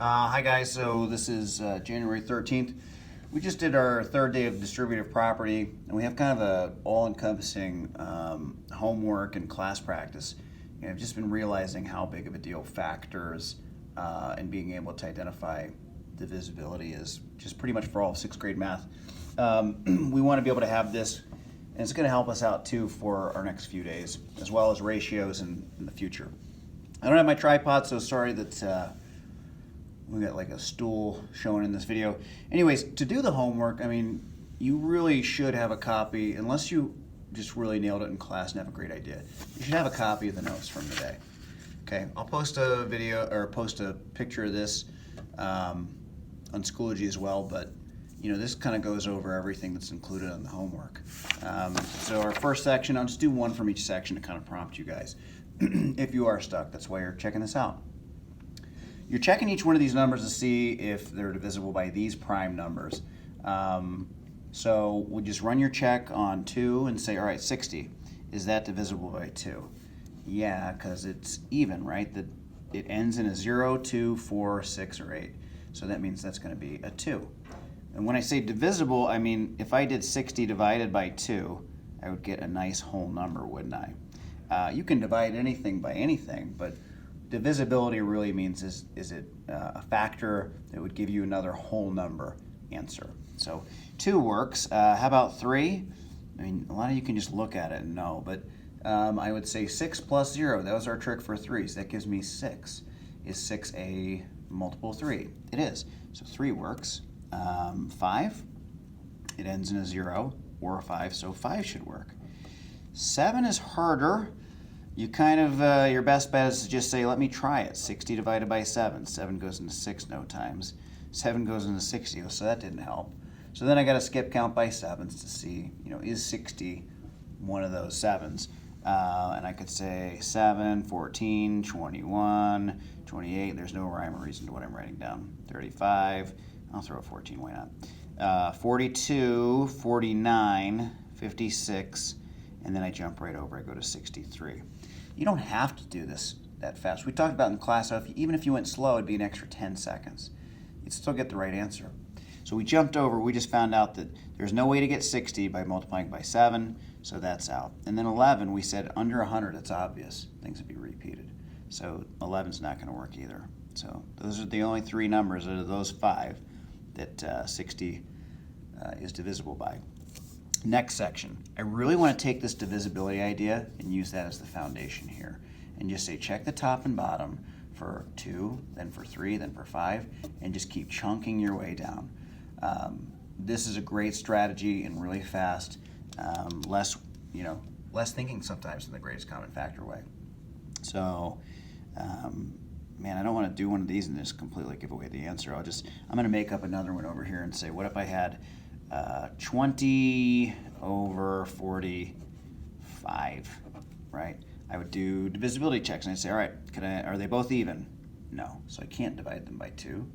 Hi guys, so this is January 13th. We just did our third day of distributive property, and we have kind of a all-encompassing homework and class practice. I've just been realizing how big of a deal factors and being able to identify divisibility is just pretty much for all of sixth grade math. We want to be able to have this, and it's going to help us out too for our next few days, as well as ratios in the future. I don't have my tripod, so sorry that we got like a stool showing in this video. Anyways, to do the homework, I mean, you really should have a copy, unless you just really nailed it in class and have a great idea. You should have a copy of the notes from the day. Okay, I'll post a video or post a picture of this on Schoology as well, but this kind of goes over everything that's included in the homework. So our first section, I'll just do one from each section to kind of prompt you guys. If you are stuck, that's why you're checking this out. You're checking each one of these numbers to see if they're divisible by these prime numbers. So we'll just run your check on 2 and say, all right, 60. Is that divisible by 2? Yeah, because it's even, right? It ends in a 0, 2, 4, 6, or 8. So that means that's going to be a 2. And when I say divisible, I mean if I did 60 divided by 2, I would get a nice whole number, wouldn't I? You can divide anything by anything, but divisibility really means is it a factor that would give you another whole number answer. So 2 works. How about 3? I mean, a lot of you can just look at it and know, but I would say 6 plus 0. That was our trick for 3s. That gives me 6. Is 6 a multiple of 3? It is. So 3 works. 5, it ends in a 0 or a 5, so 5 should work. 7 is harder. You kind of, your best bet is to just say, let me try it. 60 divided by 7. 7 goes into 6 no times. 7 goes into 60, so that didn't help. So then I got to skip count by 7s to see, is 60 one of those 7s? And I could say 7, 14, 21, 28. There's no rhyme or reason to what I'm writing down. 35. I'll throw a 14, why not? 42, 49, 56, and then I jump right over. I go to 63. You don't have to do this that fast. We talked about in class how even if you went slow, it'd be an extra 10 seconds. You'd still get the right answer. So we jumped over. We just found out that there's no way to get 60 by multiplying by 7, so that's out. And then 11, we said under 100, it's obvious. Things would be repeated. So 11's not going to work either. So those are the only 3 numbers out of those 5 that 60 is divisible by. Next section. I really want to take this divisibility idea and use that as the foundation here. And just say check the top and bottom for 2, then for 3, then for 5, and just keep chunking your way down. This is a great strategy and really fast. Less thinking sometimes in the greatest common factor way. So, man, I don't want to do one of these and just completely give away the answer. I'm going to make up another one over here and say, what if I had 20 over 45, right? I would do divisibility checks and I'd say, all right, are they both even? No, so I can't divide them by 2.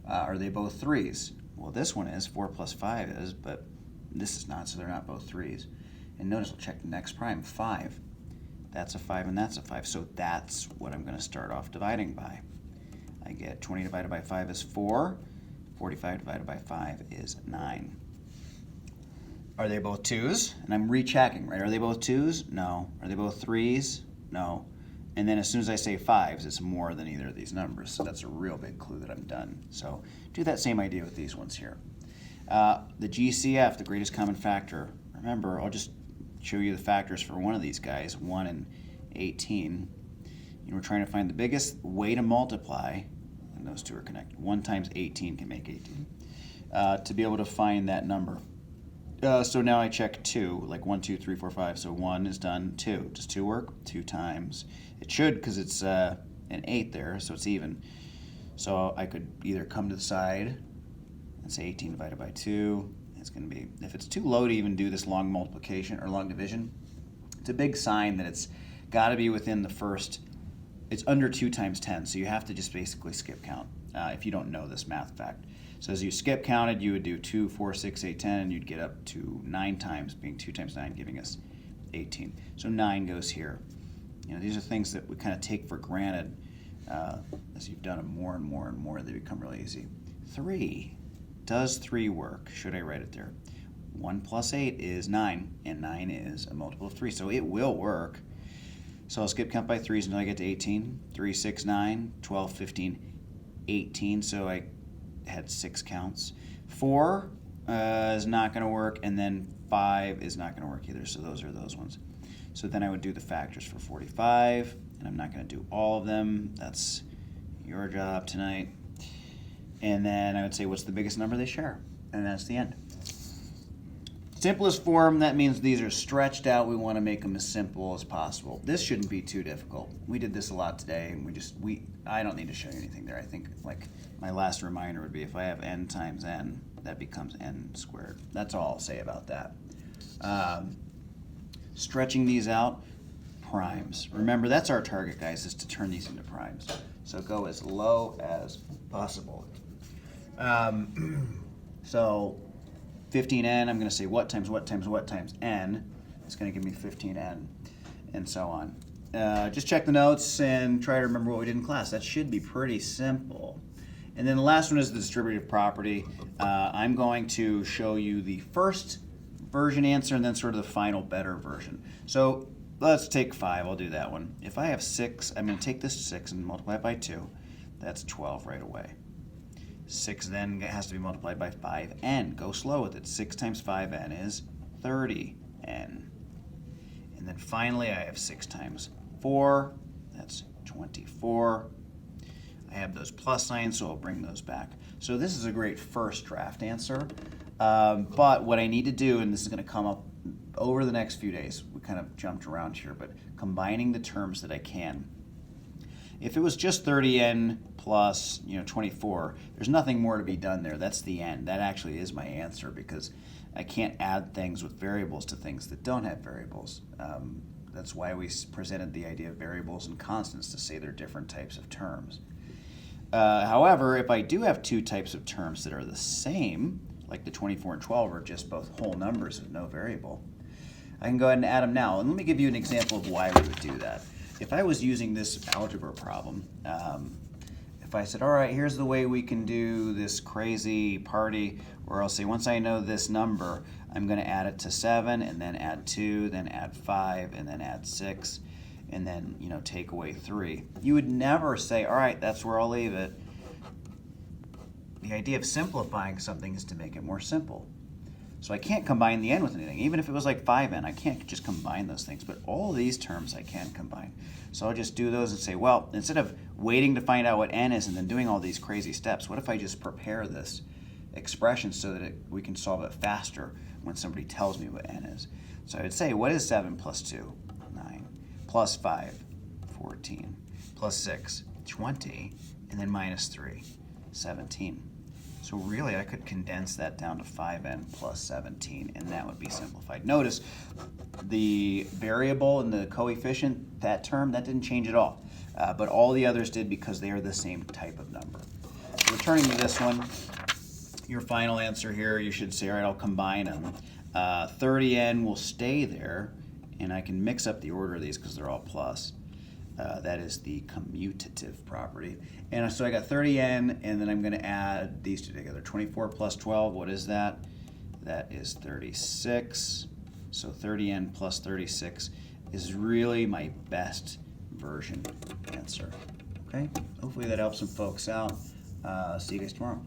Are they both 3s? Well, this one is, 4 plus 5 is, but this is not, so they're not both 3s. And notice we'll check the next prime, 5. That's a 5 and that's a 5, so that's what I'm going to start off dividing by. I get 20 divided by 5 is 4, 45 divided by 5 is 9. Are they both 2s? And I'm rechecking, right? Are they both 2s? No. Are they both 3s? No. And then as soon as I say 5s, it's more than either of these numbers, so that's a real big clue that I'm done. So do that same idea with these ones here. The GCF, the greatest common factor. Remember, I'll just show you the factors for one of these guys, 1 and 18. We're trying to find the biggest way to multiply, and those two are connected. 1 times 18 can make 18. To be able to find that number. So now I check 2, like 1, 2, 3, 4, 5. So 1 is done, 2. Does 2 work? 2 times. It should, because it's an 8 there, so it's even. So I could either come to the side and say 18 divided by 2. It's going to be, if it's too low to even do this long multiplication or long division, it's a big sign that it's got to be within the first, it's under 2 times 10, so you have to just basically skip count if you don't know this math fact. So as you skip counted, you would do 2, 4, 6, 8, 10, and you'd get up to 9 times, being 2 times 9, giving us 18. So 9 goes here. These are things that we kind of take for granted as you've done them more and more and more, they become really easy. 3. Does 3 work? Should I write it there? 1 plus 8 is 9, and 9 is a multiple of 3, so it will work. So I'll skip count by 3s until I get to 18. 3, 6, 9, 12, 15, 18, so I had 6 counts. 4 is not going to work, and then 5 is not going to work either, so those are those ones. So then I would do the factors for 45, and I'm not going to do all of them. That's your job tonight. And then I would say, what's the biggest number they share? And that's the end. Simplest form, that means these are stretched out. We want to make them as simple as possible. This shouldn't be too difficult. We did this a lot today, and I don't need to show you anything there. I think like my last reminder would be if I have n times n, that becomes n squared. That's all I'll say about that. Stretching these out, primes. Remember, that's our target, guys, is to turn these into primes. So go as low as possible. So 15n, I'm going to say what times what times what times n. It's going to give me 15n, and so on. Just check the notes and try to remember what we did in class. That should be pretty simple. And then the last one is the distributive property. I'm going to show you the first version answer and then sort of the final better version. So let's take 5. I'll do that one. If I have 6, I'm going to take this 6 and multiply it by 2. That's 12 right away. 6 then has to be multiplied by 5n. Go slow with it. 6 times 5n is 30n. And then finally I have 6 times 4. That's 24. I have those plus signs, so I'll bring those back. So this is a great first draft answer. But what I need to do, and this is going to come up over the next few days, we kind of jumped around here, but combining the terms that I can. If it was just 30n plus 24, there's nothing more to be done there. That's the end. That actually is my answer because I can't add things with variables to things that don't have variables. That's why we presented the idea of variables and constants to say they're different types of terms. However, if I do have 2 types of terms that are the same, like the 24 and 12 are just both whole numbers with no variable, I can go ahead and add them now. And let me give you an example of why we would do that. If I was using this algebra problem, if I said, all right, here's the way we can do this crazy party, where I'll say, once I know this number, I'm going to add it to 7, and then add 2, then add 5, and then add 6, and then, take away 3. You would never say, all right, that's where I'll leave it. The idea of simplifying something is to make it more simple. So I can't combine the n with anything. Even if it was like 5n, I can't just combine those things. But all of these terms I can combine. So I'll just do those and say, well, instead of waiting to find out what n is and then doing all these crazy steps, what if I just prepare this expression so that we can solve it faster when somebody tells me what n is? So I would say, what is 7 plus 2? 9. Plus 5, 14. Plus 6, 20. And then minus 3, 17. So really, I could condense that down to 5n plus 17, and that would be simplified. Notice the variable and the coefficient, that term, that didn't change at all. But all the others did because they are the same type of number. Returning to this one, your final answer here, you should say, all right, I'll combine them. 30n will stay there, and I can mix up the order of these because they're all plus. That is the commutative property. And so I got 30n, and then I'm going to add these two together. 24 plus 12, what is that? That is 36. So 30n plus 36 is really my best version answer. Okay? Hopefully that helps some folks out. See you guys tomorrow.